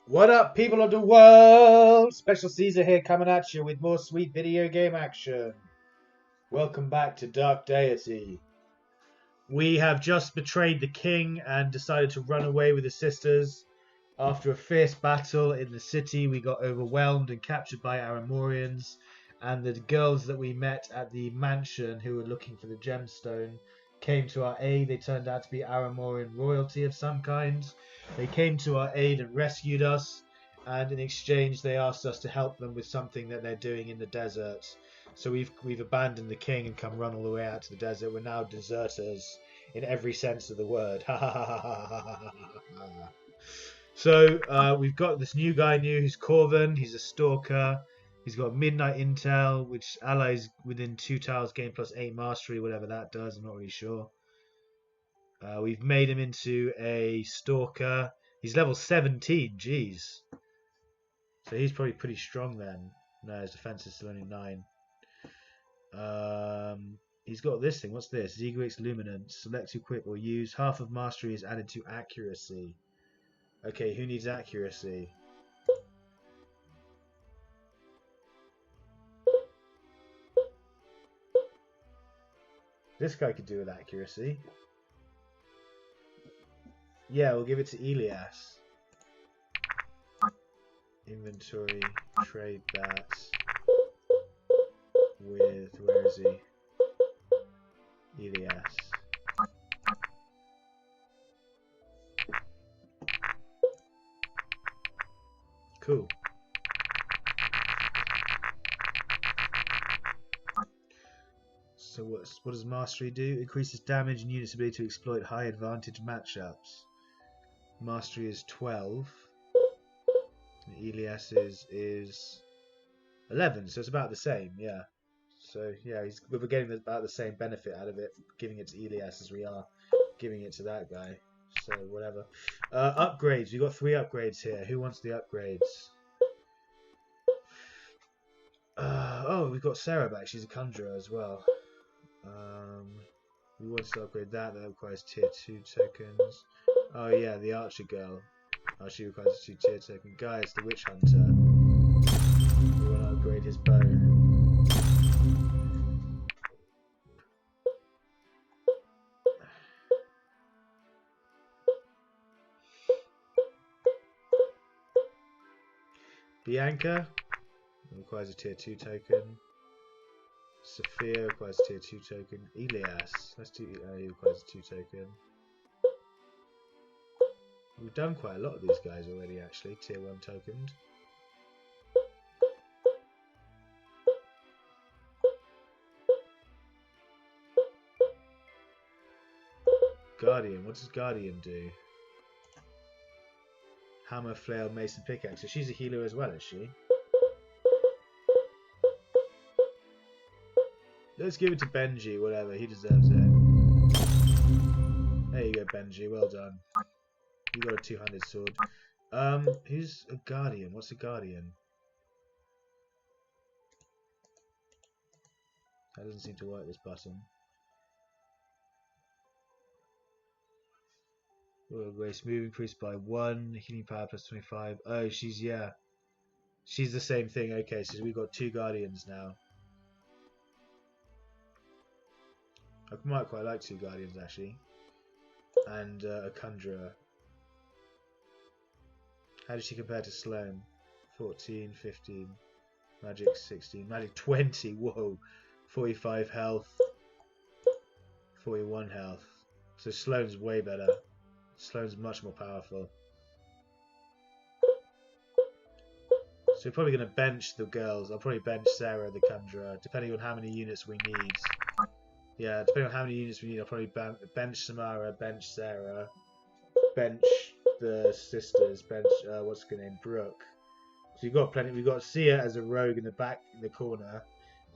What up, people of the world? Special Caesar here coming at you with more sweet video game action. Welcome back to Dark Deity. We have just betrayed the king and decided to run away with his sisters. After a fierce battle in the city, we got overwhelmed and captured by Aramorians, and the girls that we met at the mansion who were looking for the gemstone came to our aid. They turned out to be Aramorian royalty of some kind. They came to our aid and rescued us, and in exchange they asked us to help them with something that they're doing in the desert. So we've abandoned the king and come run all the way out to the desert. We're now deserters in every sense of the word. So we've got this new guy who's Corvin. He's a stalker. He's got midnight intel, which allies within 2 tiles gain +8 mastery, whatever that does. I'm not really sure. We've made him into a stalker. He's level 17. Jeez. So he's probably pretty strong then. No, his defense is still only 9. He's got this thing. What's this? Zegwix Luminance. Select, equip, or use. Half of mastery is added to accuracy. Okay, who needs accuracy? This guy could do with accuracy. Yeah, we'll give it to Elias. Inventory, trade that with, where is he? Elias. Cool. So what does mastery do? Increases damage and units' ability to exploit high advantage matchups. Mastery is 12. And Elias is 11, so it's about the same, yeah. So yeah, we're getting about the same benefit out of it, giving it to Elias as we are giving it to that guy. So whatever. Upgrades. We've got 3 upgrades here. Who wants the upgrades? Oh, we've got Sarah back. She's a conjurer as well. We want to upgrade that. That requires tier 2 tokens. Oh yeah, the archer girl. Oh, she requires a 2 tier token. Guys, the witch hunter. We want to upgrade his bow. Bianca requires a tier 2 token. Sophia requires a tier 2 token. Elias, he requires a 2 token. We've done quite a lot of these guys already, actually. Tier 1 tokened. Guardian, what does Guardian do? Hammer, flail, mason, pickaxe. So she's a healer as well, is she? Let's give it to Benji, whatever, he deserves it. There you go, Benji, well done. You got a 200 sword. Who's a guardian? What's a guardian? That doesn't seem to work, this button. Grace move increased by 1, healing power +25. Oh, yeah. She's the same thing. Okay, so we've got 2 guardians now. I might quite like 2 guardians actually. And a conjurer. How does she compare to Sloane? 14, 15, magic 16, magic 20. Whoa, 45 health, 41 health. So Sloane's way better. Sloane's much more powerful. So we're probably going to bench the girls. I'll probably bench Sarah, the conjurer, depending on how many units we need. Yeah, depending on how many units we need, I'll probably bench Samara, bench Sarah, bench the sisters, bench what's her name, Brooke. So you've got plenty. We've got Sia as a rogue in the back in the corner,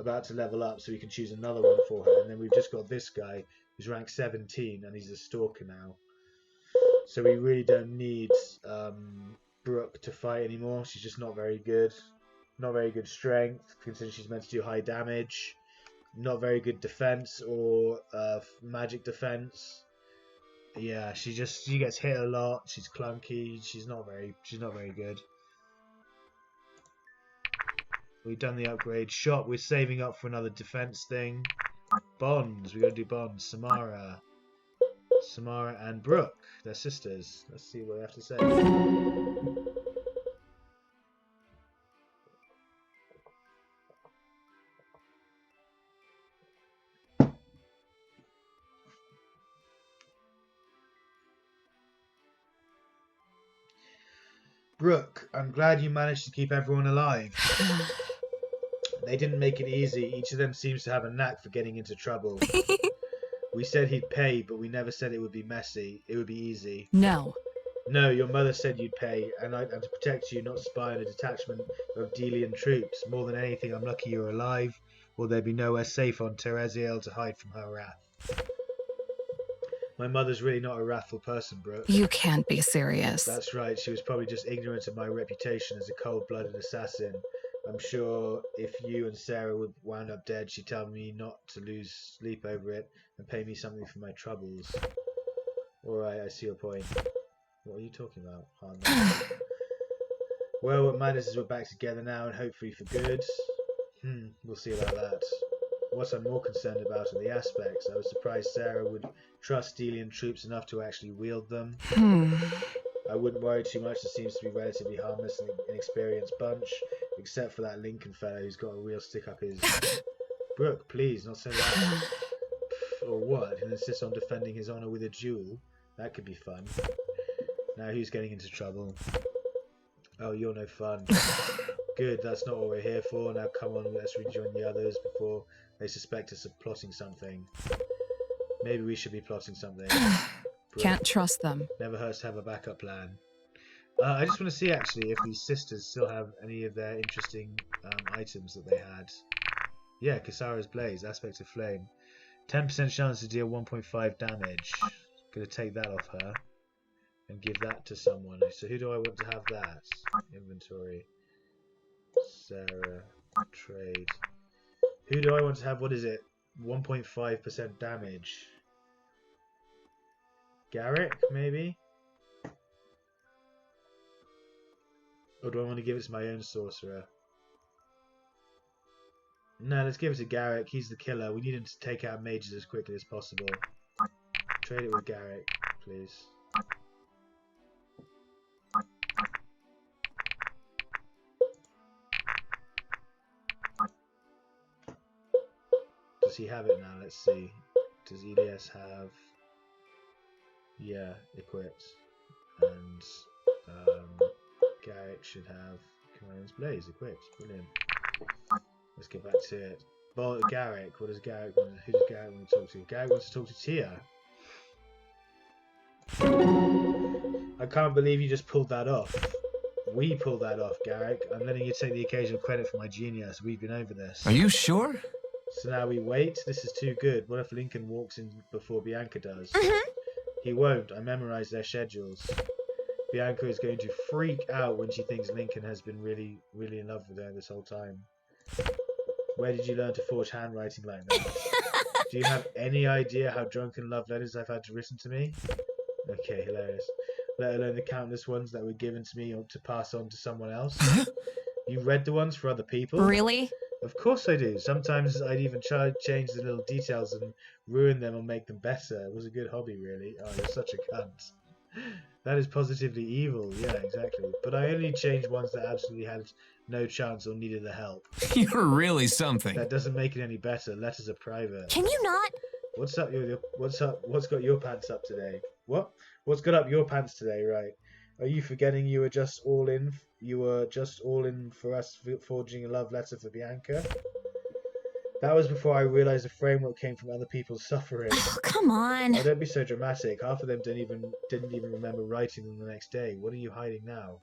about to level up, so we can choose another one for her. And then we've just got this guy who's rank 17, and he's a stalker now. So we really don't need Brooke to fight anymore. She's just not very good. Not very good strength, considering she's meant to do high damage. Not very good defense or magic defense. Yeah, she gets hit a lot. She's clunky. She's not very good. We've done the upgrade. Shop. We're saving up for another defense thing. Bonds. We gotta do bonds. Samara and Brooke. They're sisters. Let's see what they have to say. Brooke, I'm glad you managed to keep everyone alive. They didn't make it easy. Each of them seems to have a knack for getting into trouble. We said he'd pay, but we never said it would be messy. It would be easy. No. No, your mother said you'd pay, and to protect you, not spy on a detachment of Delian troops. More than anything, I'm lucky you're alive, or there'd be nowhere safe on Teresiel to hide from her wrath. My mother's really not a wrathful person, Brooke. You can't be serious. That's right, she was probably just ignorant of my reputation as a cold-blooded assassin. I'm sure if you and Sarah would wound up dead, she'd tell me not to lose sleep over it and pay me something for my troubles. Alright, I see your point. What are you talking about? Oh, no. Well, what matters is we're back together now and hopefully for good. We'll see about that. What I'm more concerned about are the aspects. I was surprised Sarah would trust Delian troops enough to actually wield them. I wouldn't worry too much. It seems to be a relatively harmless and inexperienced bunch, except for that Lincoln fellow who's got a real stick up his... Brooke, please, not so loud. Or what? He'll insist on defending his honour with a duel? That could be fun. Now who's getting into trouble? Oh, you're no fun. Good, that's not what we're here for. Now come on, let's rejoin the others before they suspect us of plotting something. Maybe we should be plotting something. Can't trust them. Never hurts to have a backup plan. I just want to see actually if these sisters still have any of their interesting items that they had. Yeah, Kasara's Blaze, Aspect of Flame. 10% chance to deal 1.5 damage. Gonna take that off her and give that to someone. So who do I want to have that? Inventory. Sarah. Trade. Who do I want to have? What is it? 1.5% damage. Garrick, maybe? Or do I want to give it to my own sorcerer? No, let's give it to Garrick. He's the killer. We need him to take out mages as quickly as possible. Trade it with Garrick, please. Does he have it now? Let's see. Does Elias have... Yeah, equipped. And Garrick should have Command's Blaze equipped. Brilliant. Let's get back to it. Well, Garrick, what does Garrick want? Who does Garrick want to talk to? Garrick wants to talk to Tia. I can't believe you just pulled that off. We pulled that off, Garrick. I'm letting you take the occasional credit for my genius. We've been over this. Are you sure? So now we wait. This is too good. What if Lincoln walks in before Bianca does? He won't. I memorized their schedules. Bianca is going to freak out when she thinks Lincoln has been really, really in love with her this whole time. Where did you learn to forge handwriting like that? Do you have any idea how drunken love letters I've had to written to me? Okay, hilarious. Let alone the countless ones that were given to me or to pass on to someone else. You read the ones for other people? Really? Of course I do. Sometimes I'd even try to change the little details and ruin them or make them better. It was a good hobby, really. Oh, you're such a cunt. That is positively evil. Yeah, exactly. But I only changed ones that absolutely had no chance or needed the help. You're really something. That doesn't make it any better. Letters are private. Can you not? What's up? What's up? What's got your pants up today? What? What's got up your pants today? Right? Are you forgetting you were just all in? You were just all in for us forging a love letter for Bianca. That was before I realised the framework came from other people's suffering. Oh, come on. Oh, don't be so dramatic. Half of them didn't even remember writing them the next day. What are you hiding now?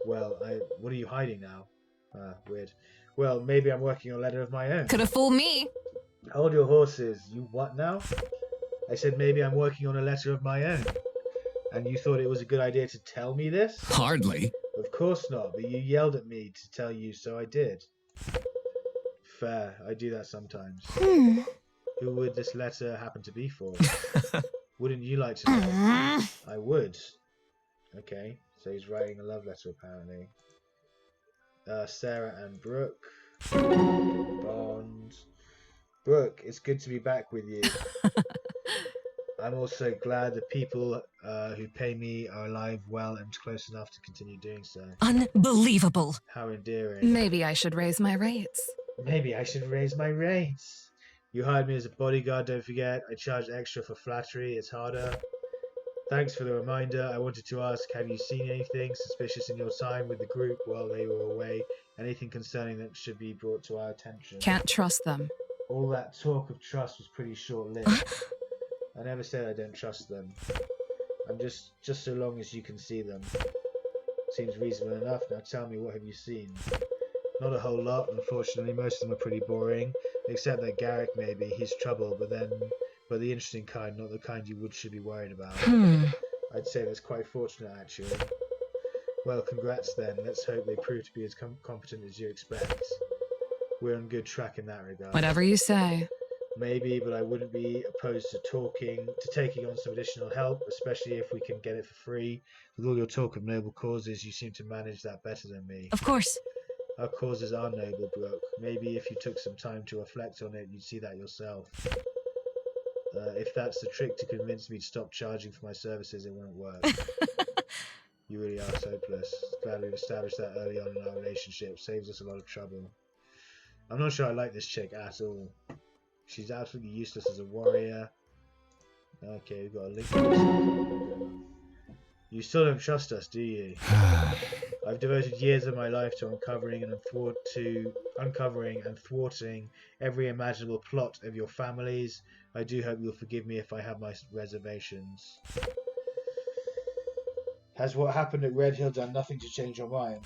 Well, what are you hiding now? Ah, weird. Well, maybe I'm working on a letter of my own. Could have fooled me. Hold your horses. You what now? I said maybe I'm working on a letter of my own. And you thought it was a good idea to tell me this? Hardly. Of course not, but you yelled at me to tell you, so I did. Fair, I do that sometimes. Who would this letter happen to be for? Wouldn't you like to know? I would. Okay, so he's writing a love letter apparently. Sarah and Brooke. Bond. Brooke, it's good to be back with you. I'm also glad the people who pay me are alive, well, and close enough to continue doing so. Unbelievable. How endearing. Maybe I should raise my rates. Maybe I should raise my rates. You hired me as a bodyguard, don't forget. I charge extra for flattery, it's harder. Thanks for the reminder. I wanted to ask, have you seen anything suspicious in your time with the group while they were away? Anything concerning that should be brought to our attention? Can't trust them. All that talk of trust was pretty short-lived. I never said I don't trust them. I'm just so long as you can see them. Seems reasonable enough. Now tell me, what have you seen? Not a whole lot, unfortunately. Most of them are pretty boring. Except that Garrick, maybe. He's trouble, but the interesting kind, not the kind you should be worried about. I'd say that's quite fortunate, actually. Well, congrats then. Let's hope they prove to be as competent as you expect. We're on good track in that regard. Whatever you say. Maybe, but I wouldn't be opposed to taking on some additional help, especially if we can get it for free. With all your talk of noble causes, you seem to manage that better than me. Of course. Our causes are noble, Brooke. Maybe if you took some time to reflect on it, you'd see that yourself. If that's the trick to convince me to stop charging for my services, it won't work. You really are hopeless. Glad we've established that early on in our relationship. Saves us a lot of trouble. I'm not sure I like this chick at all. She's absolutely useless as a warrior. Okay, we've got a link. You still don't trust us, do you? I've devoted years of my life to uncovering and thwarting every imaginable plot of your families. I do hope you'll forgive me if I have my reservations. Has what happened at Red Hill done nothing to change your mind?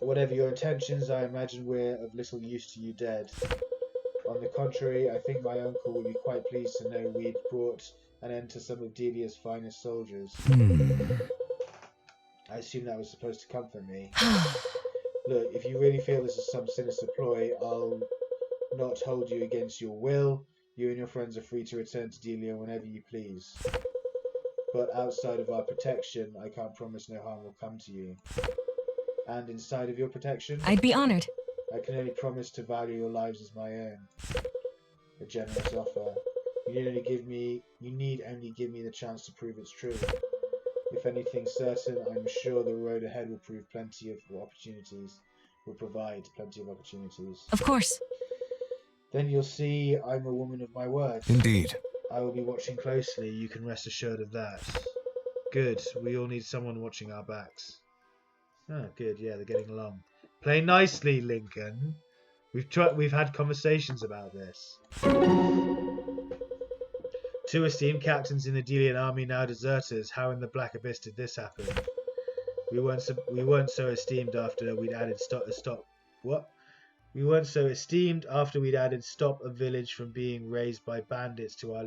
Whatever your intentions, I imagine we're of little use to you dead. On the contrary, I think my uncle would be quite pleased to know we'd brought an end to some of Delia's finest soldiers. I assume that was supposed to comfort me. Look, if you really feel this is some sinister ploy, I'll not hold you against your will. You and your friends are free to return to Delia whenever you please. But outside of our protection, I can't promise no harm will come to you. And inside of your protection, I'd be honored. I can only promise to value your lives as my own. A generous offer. You need only give me the chance to prove it's true. If anything's certain, I'm sure the road ahead will provide plenty of opportunities. Of course. Then you'll see I'm a woman of my word. Indeed. I will be watching closely, you can rest assured of that. Good, we all need someone watching our backs. Oh, good, yeah, they're getting along. Play nicely, Lincoln. We've had conversations about this. 2 esteemed captains in the Delian army, now deserters. How in the Black Abyss did this happen? We weren't so esteemed after we'd added We weren't so esteemed after we'd added stop a village from being razed by bandits to our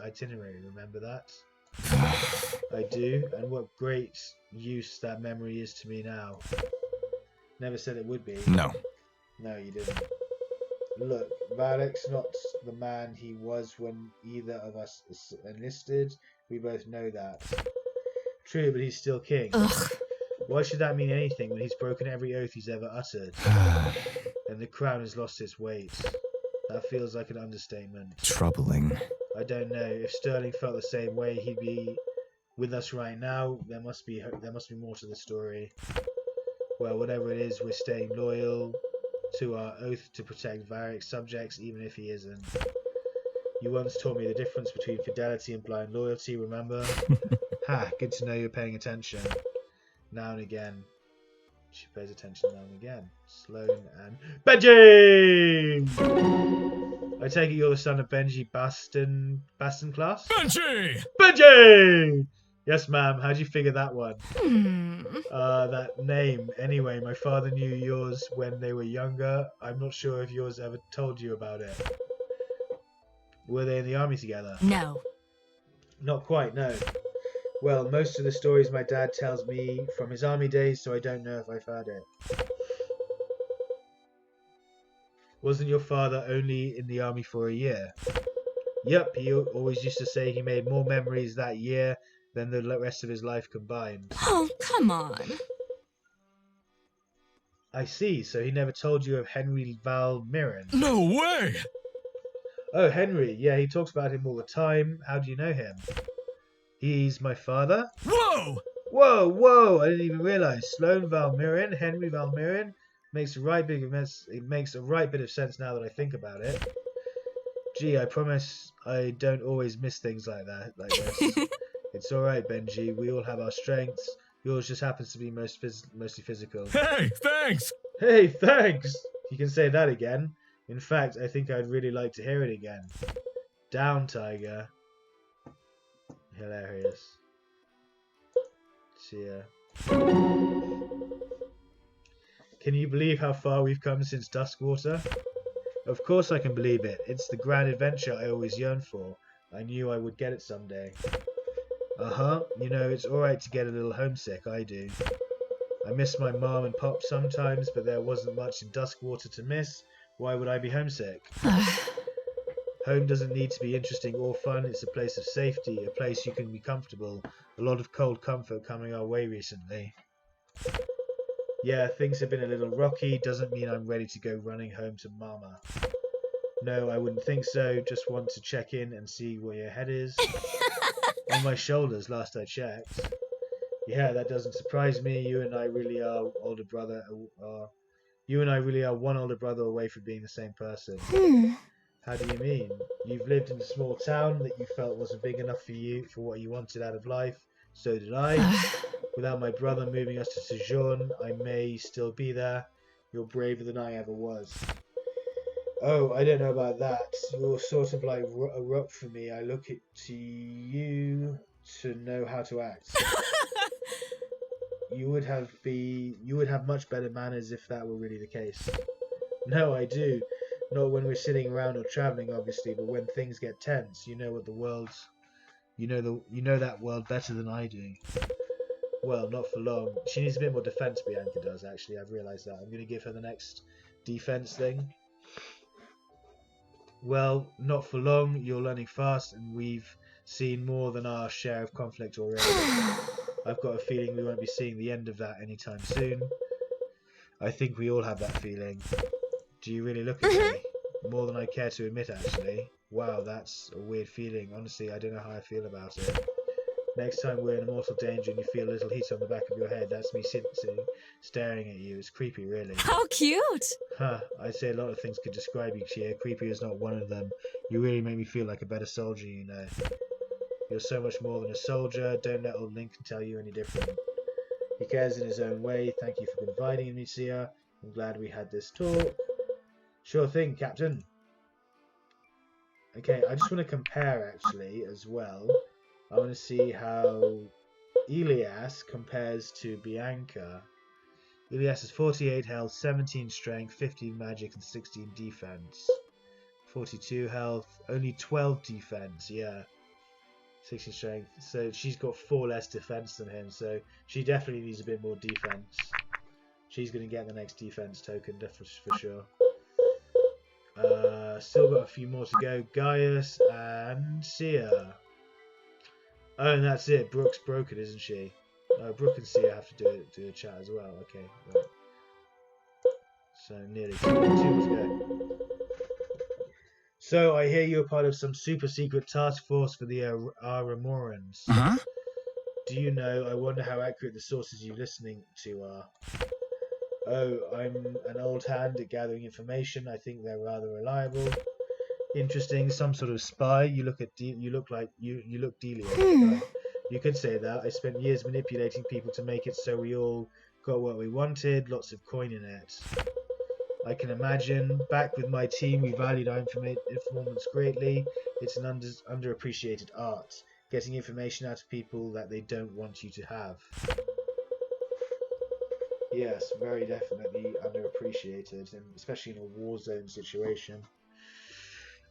itinerary. Remember that? I do, and what great use that memory is to me now. Never said it would be. No. No, you didn't. Look, Valek's not the man he was when either of us enlisted. We both know that. True, but he's still king. Ugh. Why should that mean anything when he's broken every oath he's ever uttered? And the crown has lost its weight. That feels like an understatement. Troubling. I don't know. If Sterling felt the same way, he'd be with us right now. There must be more to the story. Well, whatever it is, we're staying loyal to our oath to protect Varek's subjects, even if he isn't. You once taught me the difference between fidelity and blind loyalty, remember? Ha, good to know you're paying attention. Now and again. She pays attention now and again. Sloane and Benji! I take it you're the son of Benji Baston class? Benji! Benji! Yes, ma'am. How'd you figure that one? That name. Anyway, my father knew yours when they were younger. I'm not sure if yours ever told you about it. Were they in the army together? No. Not quite, no. Well, most of the stories my dad tells me from his army days, so I don't know if I've heard it. Wasn't your father only in the army for a year? Yep, he always used to say he made more memories that year than the rest of his life combined. Oh, come on. I see, so he never told you of Henry Val Mirren. No way! Oh, Henry, yeah, he talks about him all the time. How do you know him? He's my father? Whoa! Whoa, whoa, I didn't even realize. Sloane Val Mirren, Henry Val Mirren, makes a right bit of sense now that I think about it. Gee, I promise I don't always miss things like this. It's alright, Benji, we all have our strengths. Yours just happens to be mostly physical. Hey, thanks! Hey, thanks! You can say that again. In fact, I think I'd really like to hear it again. Down, Tiger. Hilarious. See ya. Can you believe how far we've come since Duskwater? Of course I can believe it. It's the grand adventure I always yearned for. I knew I would get it someday. Uh-huh. You know, it's alright to get a little homesick, I do. I miss my mom and pop sometimes, but there wasn't much in Duskwater to miss. Why would I be homesick? Home doesn't need to be interesting or fun. It's a place of safety, a place you can be comfortable. A lot of cold comfort coming our way recently. Yeah, things have been a little rocky. Doesn't mean I'm ready to go running home to Mama. No, I wouldn't think so. Just want to check in and see where your head is. On my shoulders, last I checked. Yeah, that doesn't surprise me. You and I really are one older brother away from being the same person. How do you mean? You've lived in a small town that you felt wasn't big enough for you, for what you wanted out of life. So did I. Without my brother moving us to Sojourn, I may still be there. You're braver than I ever was. Oh, I don't know about that. You're sort of like a rock for me. I look to you to know how to act. You would have much better manners if that were really the case. No, I do. Not when we're sitting around or traveling, obviously, but when things get tense, you know that world better than I do. Well, not for long. She needs a bit more defense, Bianca does, actually. I've realized that. I'm going to give her the next defense thing. Well, not for long. You're learning fast, and we've seen more than our share of conflict already. I've got a feeling we won't be seeing the end of that anytime soon. I think we all have that feeling. Do you really look at me? More than I care to admit, actually. Wow, that's a weird feeling. Honestly, I don't know how I feel about it. Next time we're in mortal danger and you feel a little heat on the back of your head, that's me sitting staring at you. It's creepy, really. How cute! Huh, I'd say a lot of things could describe you, Chia. Creepy is not one of them. You really make me feel like a better soldier, you know. You're so much more than a soldier. Don't let old Lincoln tell you any different. He cares in his own way. Thank you for confiding in me, Chia. I'm glad we had this talk. Sure thing, Captain. Okay, I just want to compare, actually, as well. I want to see how Elias compares to Bianca. Elias has 48 health, 17 strength, 15 magic, and 16 defense. 42 health, only 12 defense, yeah. 16 strength. So she's got 4 less defense than him, so she definitely needs a bit more defense. She's going to get the next defense token, for sure. Still got a few more to go. Gaius and Sia. Oh, and that's it. Brooke's broken, isn't she? Brooke and Sia have to do a chat as well. Okay, right. So nearly 2 more to go. So I hear you're part of some super secret task force for the Aramorans. Huh? Do you know? I wonder how accurate the sources you're listening to are. Oh, I'm an old hand at gathering information. I think they're rather reliable. Interesting, some sort of spy. You look dealious. Right? You could say that. I spent years manipulating people to make it so we all got what we wanted. Lots of coin in it. I can imagine. Back with my team, we valued our informants greatly. It's an underappreciated art. Getting information out of people that they don't want you to have. Yes, very definitely underappreciated, and especially in a war zone situation.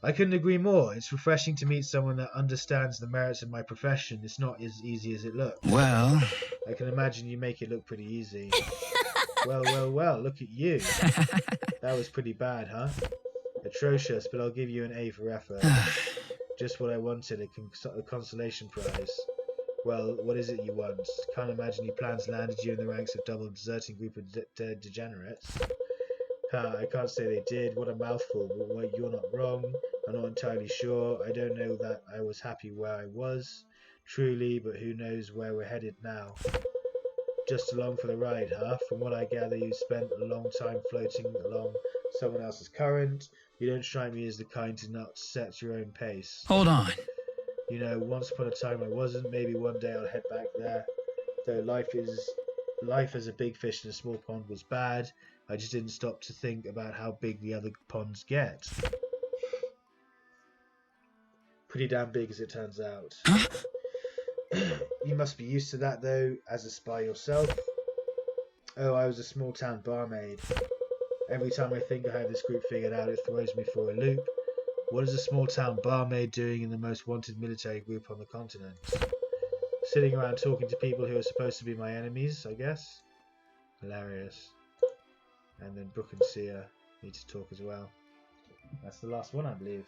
I couldn't agree more. It's refreshing to meet someone that understands the merits of my profession. It's not as easy as it looks. Well, I can imagine you make it look pretty easy. Well, look at you. That was pretty bad, huh? Atrocious, but I'll give you an A for effort. Just what I wanted, a consolation prize. Well, what is it you want? Can't imagine your plans landed you in the ranks of double deserting group of degenerates. I can't say they did. What a mouthful. But wait, you're not wrong. I'm not entirely sure. I don't know that I was happy where I was, truly, but who knows where we're headed now. Just along for the ride, huh? From what I gather, you spent a long time floating along someone else's current. You don't strike me as the kind to not set your own pace. Hold on. You know, once upon a time I wasn't. Maybe one day I'll head back there. Though life as a big fish in a small pond was bad, I just didn't stop to think about how big the other ponds get. Pretty damn big, as it turns out. You must be used to that, though, as a spy yourself. Oh, I was a small town barmaid. Every time I think I have this group figured out, it throws me for a loop. What is a small town barmaid doing in the most wanted military group on the continent? Sitting around talking to people who are supposed to be my enemies, I guess. Hilarious. And then Brooke and Sia need to talk as well. That's the last one, I believe.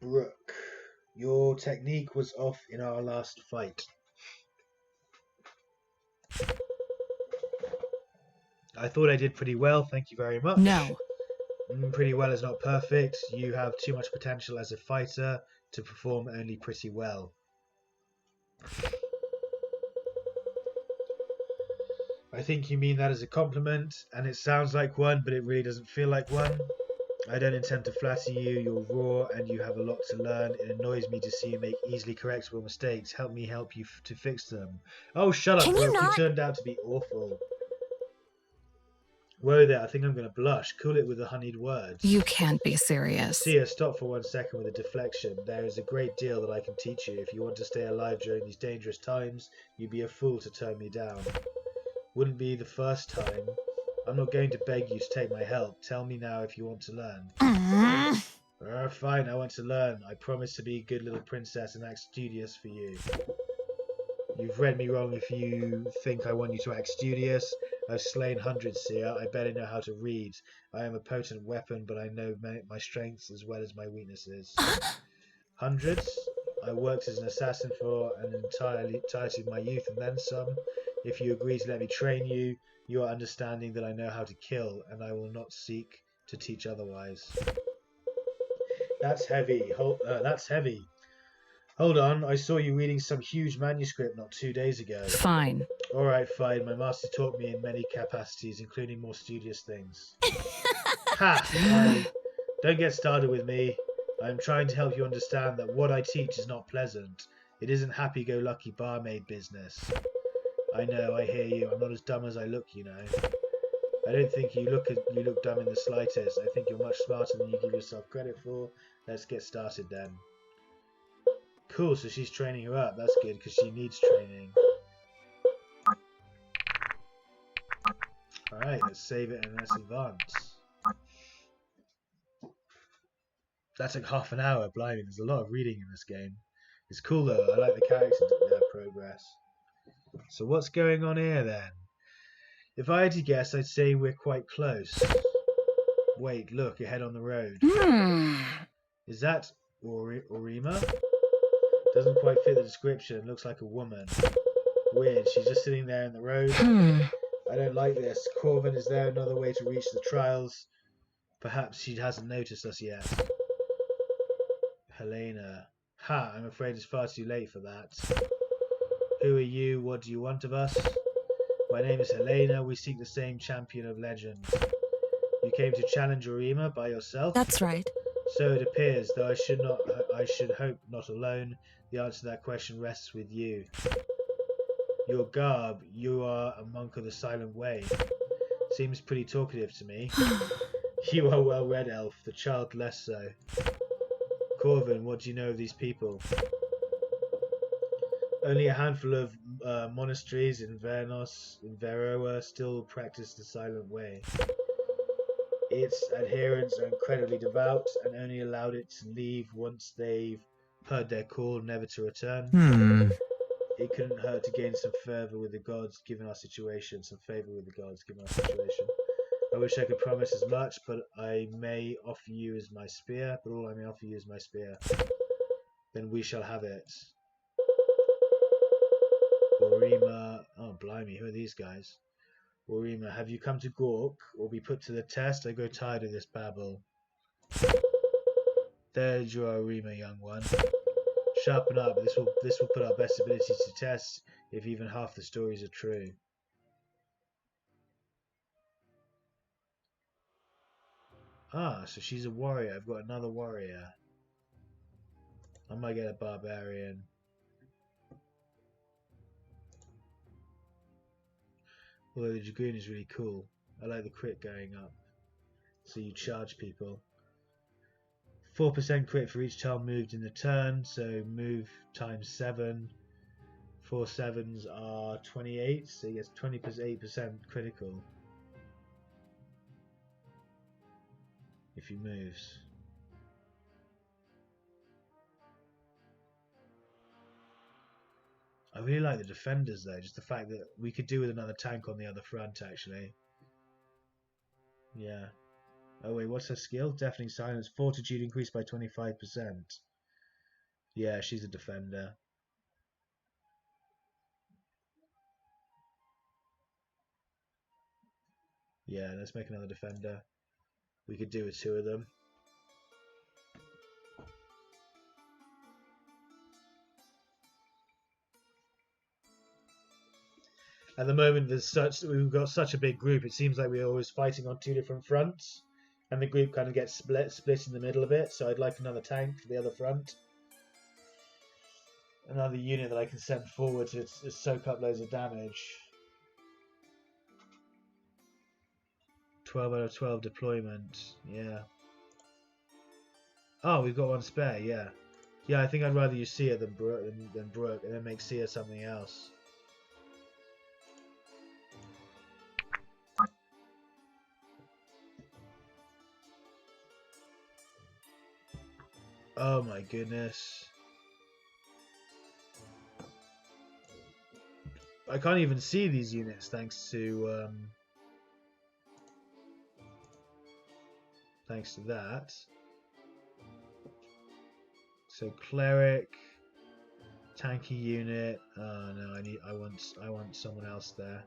Brooke, your technique was off in our last fight. I thought I did pretty well, thank you very much. No. Pretty well is not perfect. You have too much potential as a fighter to perform only pretty well. I think you mean that as a compliment, and it sounds like one, but it really doesn't feel like one. I don't intend to flatter you. You're raw and you have a lot to learn. It annoys me to see you make easily correctable mistakes. Help me help you to fix them. Oh, shut up, Brooke. You turned out to be awful. Whoa there, I think I'm going to blush. Cool it with the honeyed words. You can't be serious. Sia, stop for 1 second with a deflection. There is a great deal that I can teach you. If you want to stay alive during these dangerous times, you'd be a fool to turn me down. Wouldn't be the first time. I'm not going to beg you to take my help. Tell me now if you want to learn. Fine, I want to learn. I promise to be a good little princess and act studious for you. You've read me wrong if you think I want you to act studious. I've slain hundreds, Sia. I better know how to read. I am a potent weapon, but I know my strengths as well as my weaknesses. Hundreds? I worked as an assassin for an entirety of my youth and then some. If you agree to let me train you, you are understanding that I know how to kill, and I will not seek to teach otherwise. That's heavy. That's heavy. Hold on, I saw you reading some huge manuscript not 2 days ago. Fine. Alright, fine. My master taught me in many capacities, including more studious things. Ha! Don't get started with me. I am trying to help you understand that what I teach is not pleasant. It isn't happy-go-lucky barmaid business. I know, I hear you. I'm not as dumb as I look, you know. I don't think you look dumb in the slightest. I think you're much smarter than you give yourself credit for. Let's get started then. Cool, so she's training her up. That's good, because she needs training. Alright, let's save it and let's advance. That took half an hour, blimey. There's a lot of reading in this game. It's cool though, I like the character progress. So what's going on here then? If I had to guess, I'd say we're quite close. Wait, look, ahead on the road. Is that Orima? Doesn't quite fit the description. Looks like a woman. Weird, she's just sitting there in the road. I don't like this. Corvin, is there another way to reach the trials? Perhaps she hasn't noticed us yet. Helena. Ha, I'm afraid it's far too late for that. Who are you? What do you want of us? My name is Helena. We seek the same champion of legend. You came to challenge Orima by yourself? That's right. So it appears, though I should hope not alone. The answer to that question rests with you. Your garb, you are a monk of the Silent Way. Seems pretty talkative to me. You are well read, elf, the child less so. Corvin, what do you know of these people? Only a handful of monasteries in Veroa still practice the Silent Way. Its adherents are incredibly devout and only allowed it to leave once they've heard their call, never to return. It couldn't hurt to gain some favor with the gods given our situation. I wish I could promise as much, but I may offer you as my spear. Then we shall have it. Orima, oh blimey, who are these guys? Orima, have you come to Gork or be put to the test? I grow tired of this babble. There you are, Orima, young one. Sharpen up. This will put our best abilities to test if even half the stories are true. Ah, so she's a warrior. I've got another warrior. I might get a barbarian. Although the Dragoon is really cool. I like the crit going up. So you charge people. 4% crit for each time moved in the turn. So move times 7. 4 sevens are 28. So he gets 28% critical. If he moves. I really like the defenders though, just the fact that we could do with another tank on the other front actually. Yeah. Oh wait, what's her skill? Deafening silence. Fortitude increased by 25%. Yeah, she's a defender. Yeah, let's make another defender. We could do with 2 of them. At the moment, we've got such a big group. It seems like we're always fighting on 2 different fronts, and the group kind of gets split in the middle of it. So I'd like another tank for the other front, another unit that I can send forward to soak up loads of damage. 12 out of 12 deployment. Yeah. Oh, we've got 1 spare. Yeah. Yeah, I think I'd rather use Sia than Brooke, and then make Sia something else. Oh my goodness. I can't even see these units thanks to that. So cleric, tanky unit. Oh no, I want someone else there.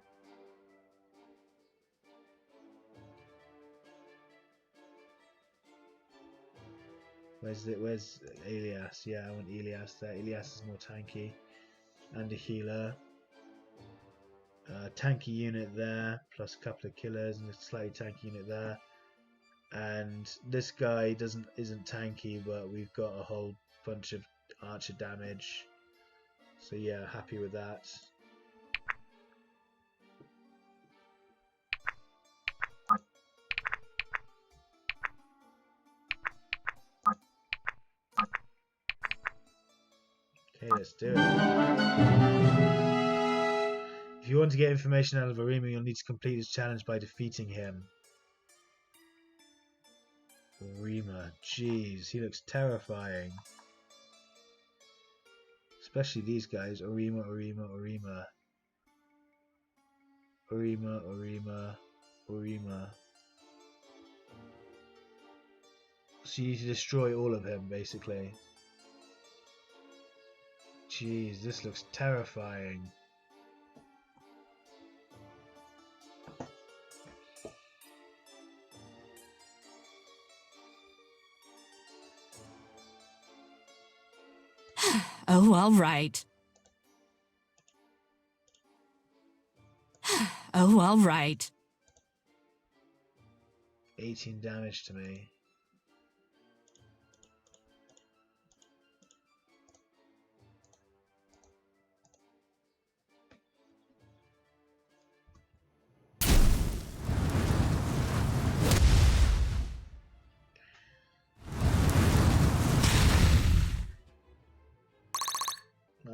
Where's Elias? Yeah, I want Elias there. Elias is more tanky. And a healer. Tanky unit there, plus a couple of killers and a slightly tanky unit there. And this guy isn't tanky, but we've got a whole bunch of archer damage. So yeah, happy with that. Okay, let's do it. If you want to get information out of Arima, you'll need to complete his challenge by defeating him. Arima, jeez, he looks terrifying. Especially these guys. Arima. So you need to destroy all of him, basically. Jeez, this looks terrifying. Oh, all right. Oh, all right. 18 damage to me.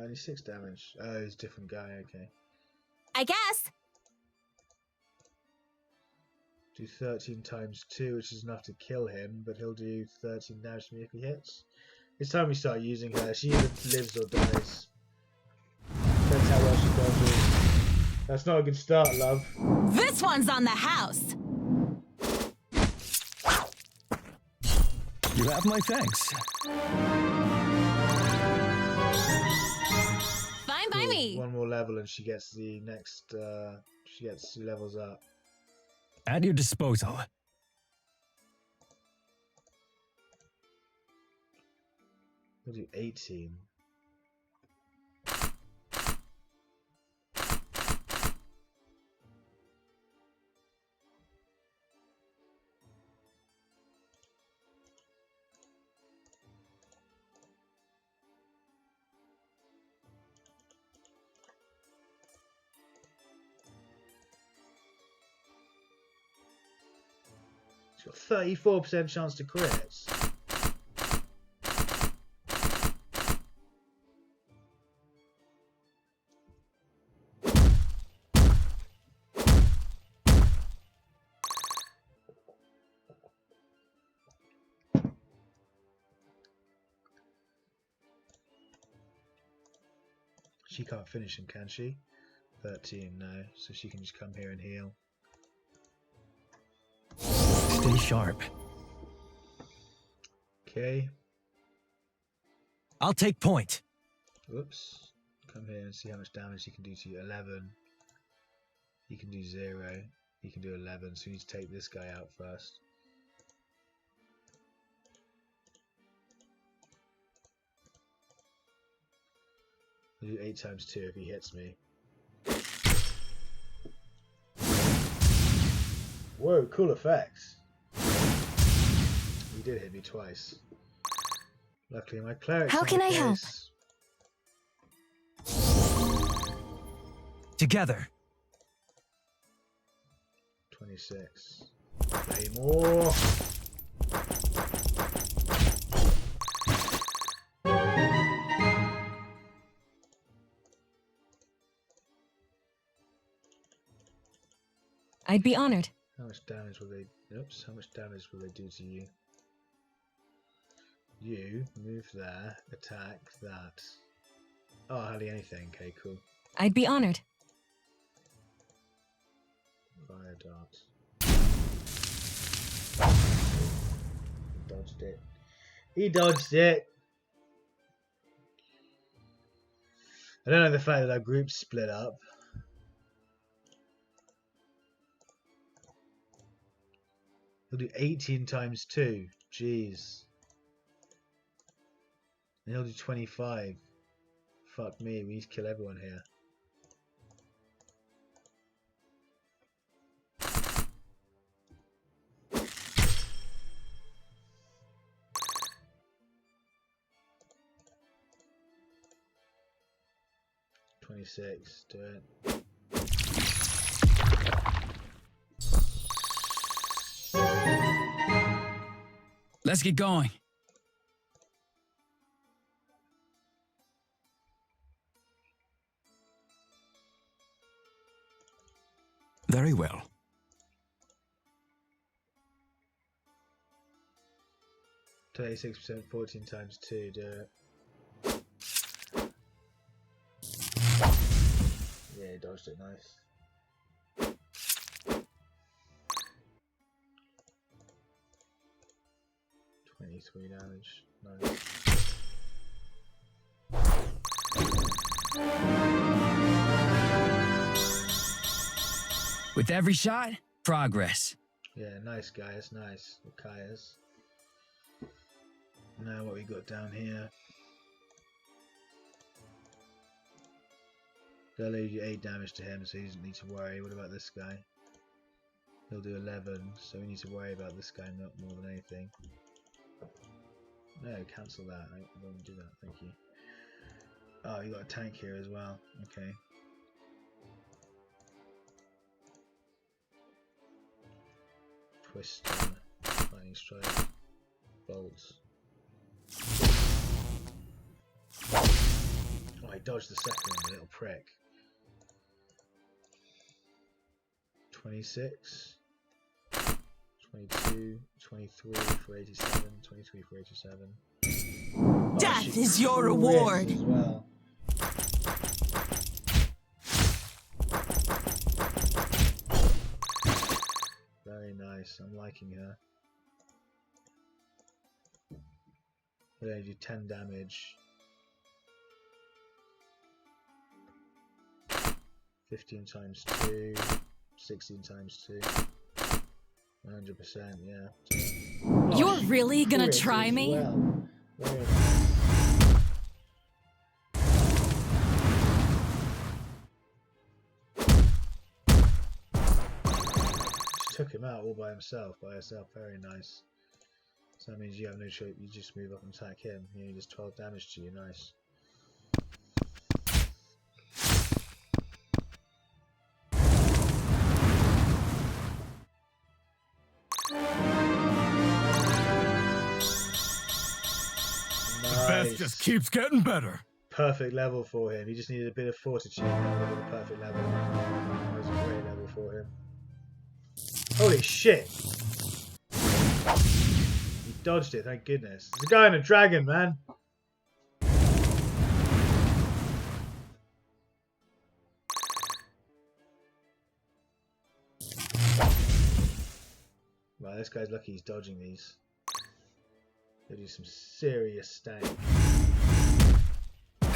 Only 6 damage. Oh, he's a different guy, okay. I guess. Do 13 times 2, which is enough to kill him, but he'll do 13 damage to me if he hits. It's time we start using her. She either lives or dies. Depends how well she dodges. That's not a good start, love. This one's on the house. You have my thanks. Fine by me. One more level and she gets the next, she gets 2 levels up. At your disposal. We'll do 18. She's got 34% chance to crit. She can't finish him, can she? 13, no. So she can just come here and heal. Stay sharp. Okay. I'll take point. Whoops. Come here and see how much damage he can do to you. 11. He can do 0. He can do 11. So we need to take this guy out first. I'll do 8 times 2 if he hits me. Whoa, cool effects. He did hit me twice. Luckily my cleric's How can I help? Together. 26. Play more. I'd be honored. How much damage will they... Oops, how much damage will they do to you? You, move there, attack that. Oh, hardly anything. Okay, cool. I'd be honored. Fire dart. Dodged it. He dodged it! I don't know the fact that our group split up. He'll do 18 times 2. Jeez. And he'll do 25. Fuck me, we need to kill everyone here. $26, do it. Let's get going. Very well. %, 14 times 2, do it. Yeah, he dodged it, nice. $23 damage, nice. With every shot, progress. Yeah, nice guys, nice. Kayas. Now what we got down here. They'll do 8 damage to him, so he doesn't need to worry. What about this guy? He'll do 11, so we need to worry about this guy not more than anything. No, cancel that. I won't do that, thank you. Oh, you got a tank here as well. Okay. Twist, lightning strike, bolts. Oh, I dodged the second one, little prick. 26. 22, 23 for 87, 23 for 87. Death she is your crits reward. as well. Very nice. I'm liking her. We're going to do 10 damage. 15 times 2. 16 times 2. 100%, yeah. You're she really gonna crit try as me? well. Very nice. She took him out all by herself. Very nice. So that means you have no choice. You just move up and attack him. He does 12 damage to you. Nice. The best just keeps getting better. Perfect level for him. He just needed a bit of fortitude. That would have been a perfect level. That was a great level for him. Holy shit! He dodged it, thank goodness. There's a guy on a dragon, man! Right, this guy's lucky he's dodging these. He'll do some serious stank.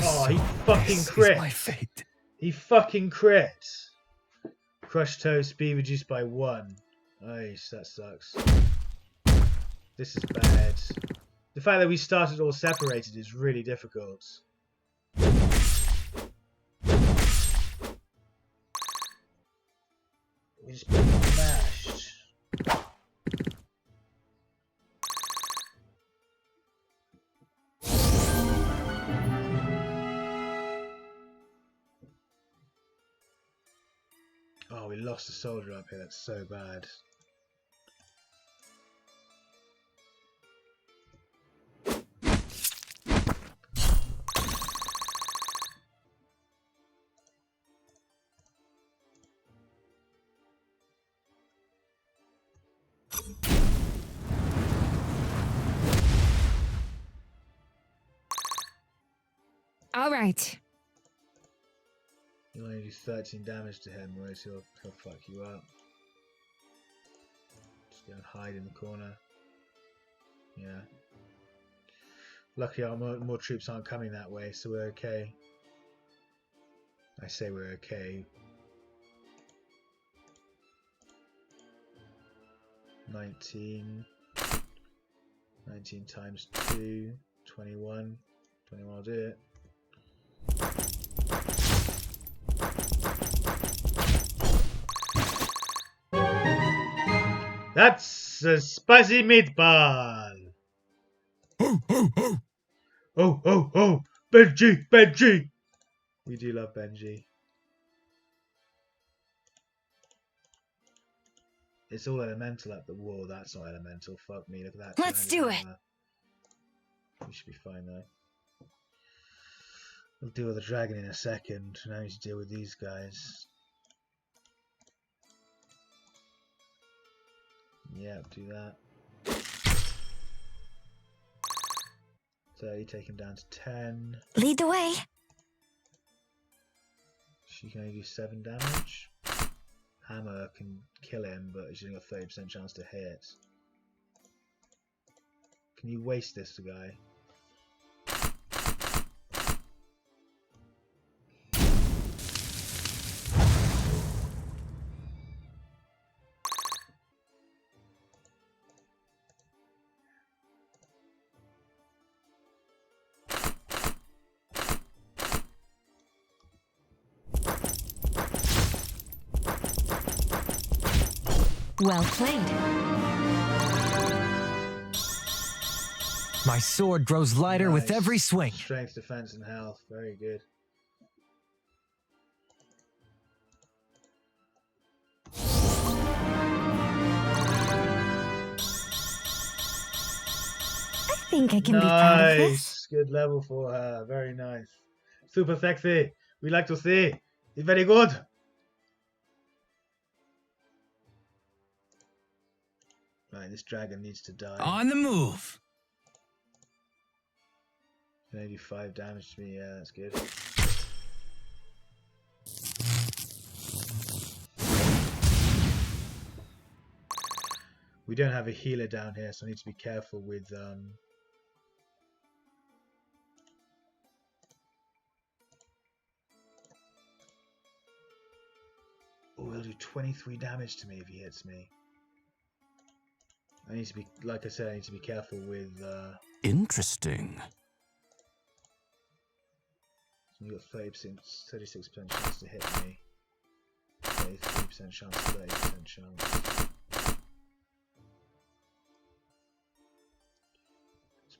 Oh, he fucking crit! My fate. He fucking crit! Crushed toe, speed reduced by 1. Nice, that sucks. This is bad. The fact that we started all separated is really difficult. We just been mashed. Oh, we lost a soldier up here. That's so bad. All right. You only do 13 damage to him, whereas he'll fuck you up. Just go and hide in the corner. Yeah. Lucky our more troops aren't coming that way, so we're okay. I say we're okay. 19 times 2, 21. 21 will do it. That's a spicy meatball! Oh, oh, oh! Oh, oh, oh! Benji! Benji! We do love Benji. It's all elemental at the wall. That's not elemental. Fuck me. Look at that. Let's do it. We should be fine though. We'll deal with the dragon in a second. Now we need to deal with these guys. Yeah, do that. 30, take him down to 10. Lead the way. She can only do 7 damage. Hammer can kill him, but she's only got 30% chance to hit. Can you waste this guy? Well played. My sword grows lighter with Nice. every swing. Strength, defense, and health. Very good. I think I can be proud of this. Nice. Good level for her. Very nice. Super sexy. We like to see. It's very good. Right, this dragon needs to die. On the move. Can only do 5 damage to me. Yeah, that's good. We don't have a healer down here, so I need to be careful with Oh, he'll do 23 damage to me if he hits me. I need to be, like I said, I need to be careful with Interesting. So you've got 30%, 36% chance to hit me. 33% chance, 30% chance.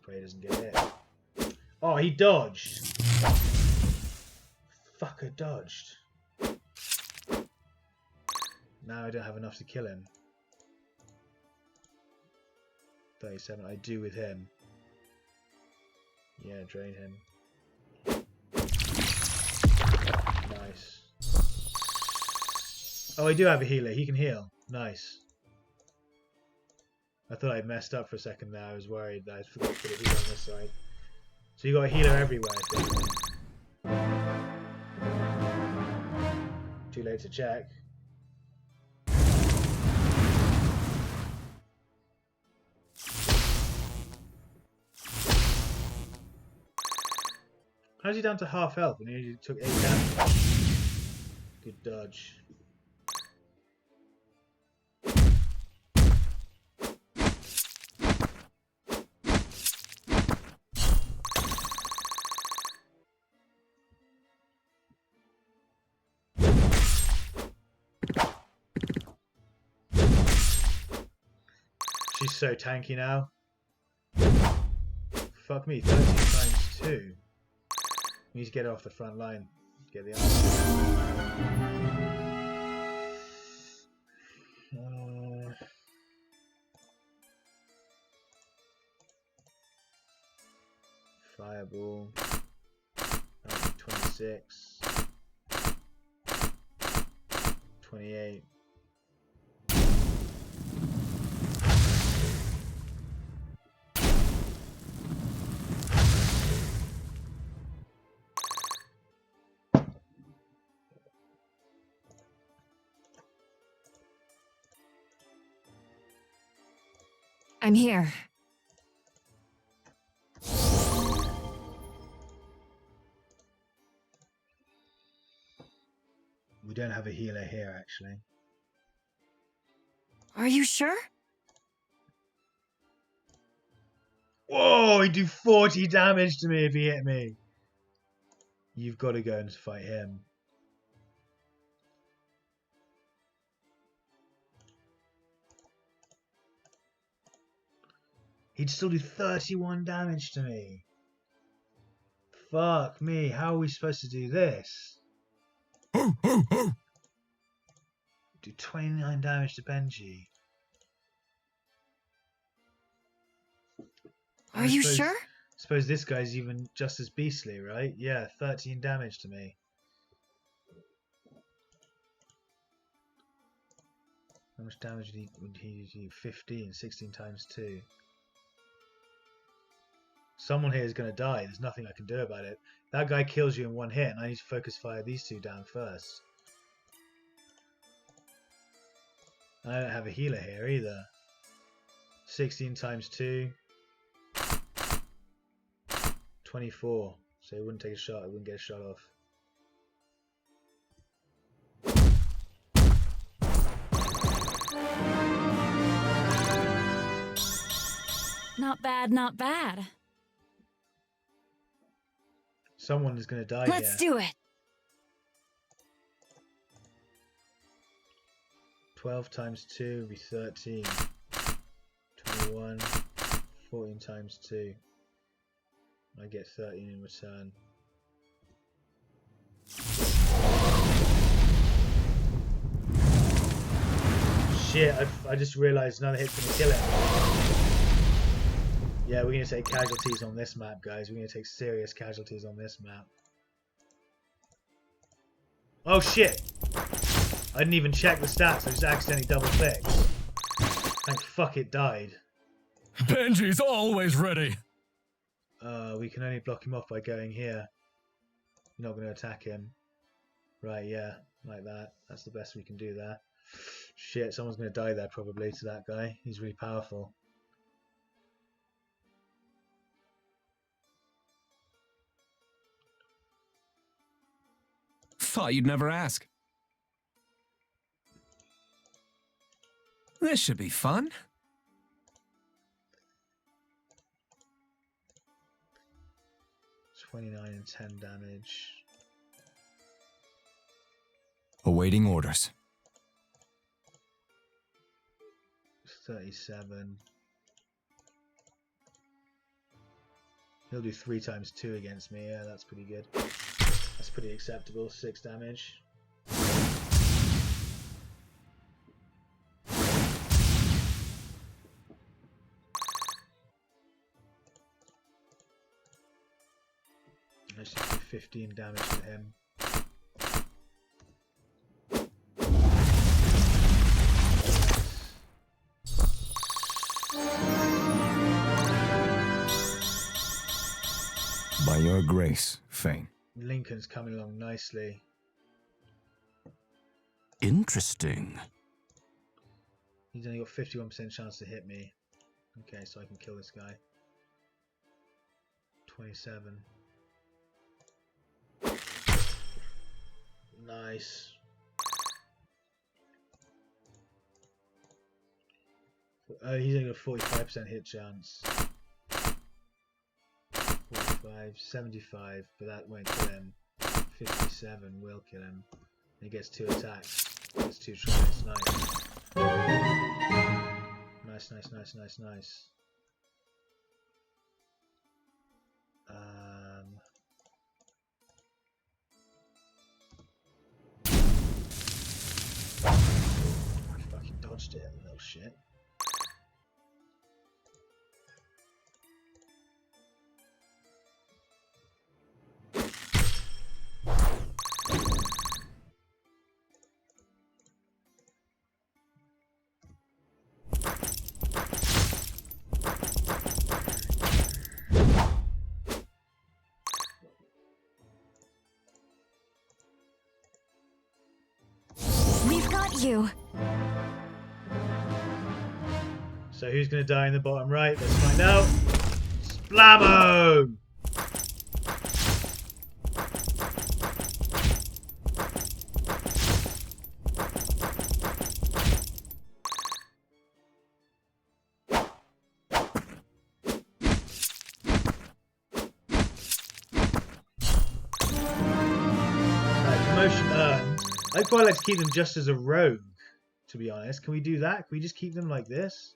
Pray he doesn't get hit. Oh, he dodged. Fucker dodged. Now I don't have enough to kill him. 37. I do with him. Yeah, drain him. Nice. Oh, I do have a healer. He can heal. Nice. I thought I messed up for a second there. I was worried that I forgot to put a healer on this side. So you got a healer everywhere, I think. Too late to check. How's he down to half health when he only took 8 damage? Good dodge. She's so tanky now. Fuck me, 13 times 2. We need to get her off the front line. Get the Fireball. 26. 28. I'm here. We don't have a healer here, actually. Are you sure? Whoa, he'd do 40 damage to me if he hit me. You've got to go and fight him. He'd still do 31 damage to me. Fuck me, how are we supposed to do this? Do 29 damage to Benji. Are you sure? Suppose this guy's even just as beastly, right? Yeah, 13 damage to me. How much damage would he do? 15, 16 times 2. Someone here is going to die. There's nothing I can do about it. That guy kills you in one hit, and I need to focus fire these two down first. I don't have a healer here either. 16 times 2. 24. So he wouldn't take a shot. He wouldn't get a shot off. Not bad, not bad. Someone is going to die Let's here. do it. 12 times 2 would be 13. 21. 14 times 2. I get 13 in return. Shit, I just realised another hit's going to kill it. Yeah, we're going to take casualties on this map, guys. We're going to take serious casualties on this map. Oh shit! I didn't even check the stats, I just accidentally double clicked. Thank fuck it died. Benji's always ready. We can only block him off by going here. We're not going to attack him. Right, yeah, like that. That's the best we can do there. Shit, someone's going to die there probably to that guy. He's really powerful. Thought you'd never ask. This should be fun. 29 and 10 damage. Awaiting orders. 37. He'll do 3 times 2 against me. Yeah, that's pretty good. That's pretty acceptable. 6 damage. Let's just do 15 damage to him. By your grace, Fane. Lincoln's coming along nicely. Interesting. He's only got 51% chance to hit me. Okay, so I can kill this guy. 27. Nice. He's only got a 45% hit chance. 45, 75, but that won't kill him. 57 will kill him. He gets 2 attacks. Gets 2 tries. Nice. Nice, nice, nice, nice, nice. I fucking dodged it, little shit. We've got you. So who's going to die in the bottom right? Let's find out. Splamo! Promotion earned. I'd quite like to keep them just as a rogue, to be honest. Can we do that? Can we just keep them like this?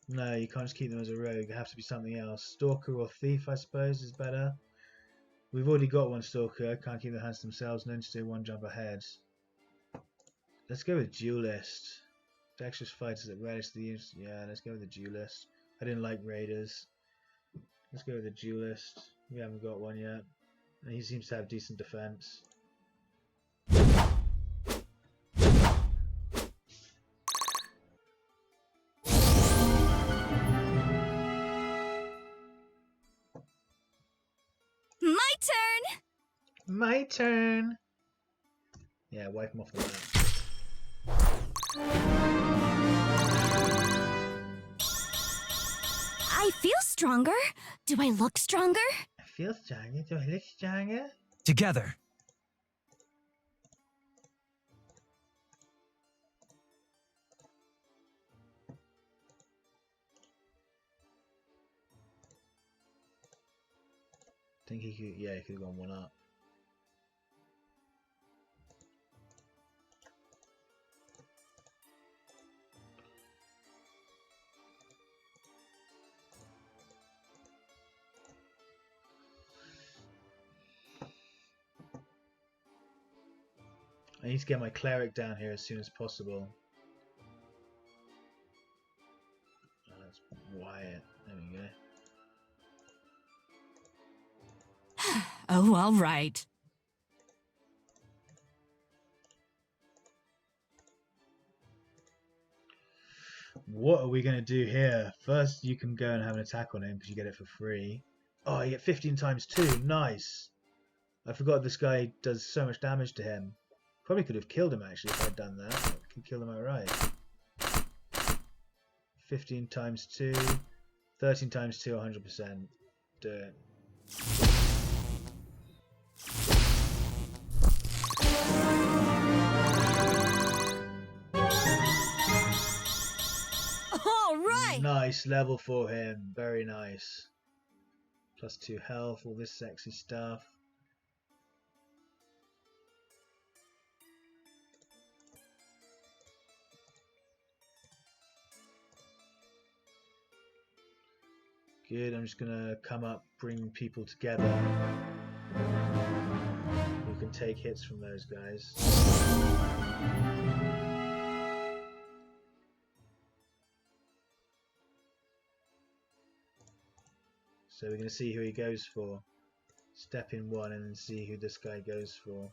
No, you can't just keep them as a rogue. They have to be something else. Stalker or thief, I suppose, is better. We've already got one stalker. Can't keep their hands to themselves. And then just do 1 jump ahead. Let's go with duelist. Dexterous fighters that relish the use. Yeah, let's go with the duelist. I didn't like raiders. Let's go with the duelist. We haven't got one yet. And he seems to have decent defense. My turn! My turn! Yeah, wipe him off the map. I feel stronger. Do I look stronger? I feel stronger. Do I look stronger? Together. I think he could, yeah, he could have gone 1 up. I need to get my cleric down here as soon as possible. Oh, that's Wyatt. There we go. Oh, all right. What are we going to do here? First, you can go and have an attack on him because you get it for free. Oh, you get 15 times 2. Nice. I forgot this guy does so much damage to him. Probably could have killed him actually if I'd done that. I could kill him outright. 15 times 2. 13 times 2, 100%. Do it. All right. Nice level for him. Very nice. Plus 2 health, all this sexy stuff. Good, I'm just gonna come up, bring people together who can take hits from those guys. So we're gonna see who he goes for. Step in 1 and then see who this guy goes for.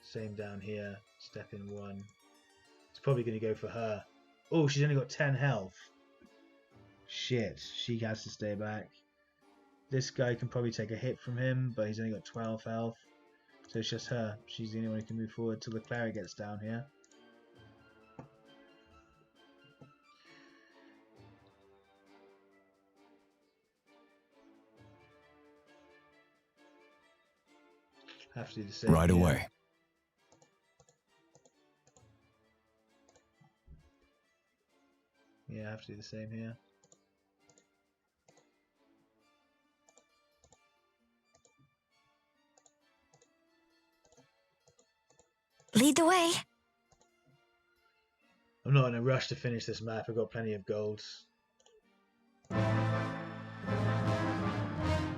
Same down here, step in 1. It's probably gonna go for her. Oh, she's only got 10 health. Shit, she has to stay back. This guy can probably take a hit from him, but he's only got 12 health. So it's just her. She's the only one who can move forward till the cleric gets down here. Have to do the same. Right here. away. Yeah, I have to do the same here. Lead the way. I'm not in a rush to finish this map. I've got plenty of golds.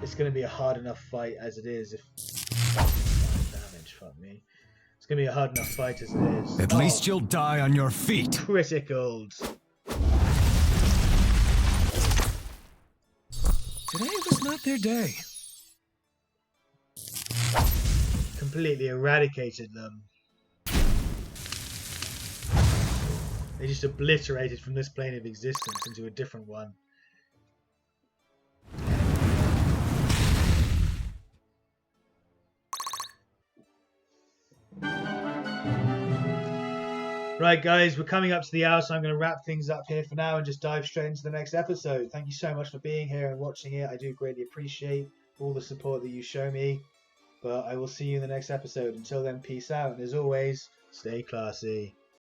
It's going to be a hard enough fight as it is. If damage, fuck me. It's going to be a hard enough fight as it is. At least you'll die on your feet. Criticaled. Today was not their day. Completely eradicated them. They just obliterated from this plane of existence into a different one. Right, guys, we're coming up to the hour, so I'm going to wrap things up here for now and just dive straight into the next episode. Thank you so much for being here and watching it. I do greatly appreciate all the support that you show me. But I will see you in the next episode. Until then, peace out. And as always, stay classy.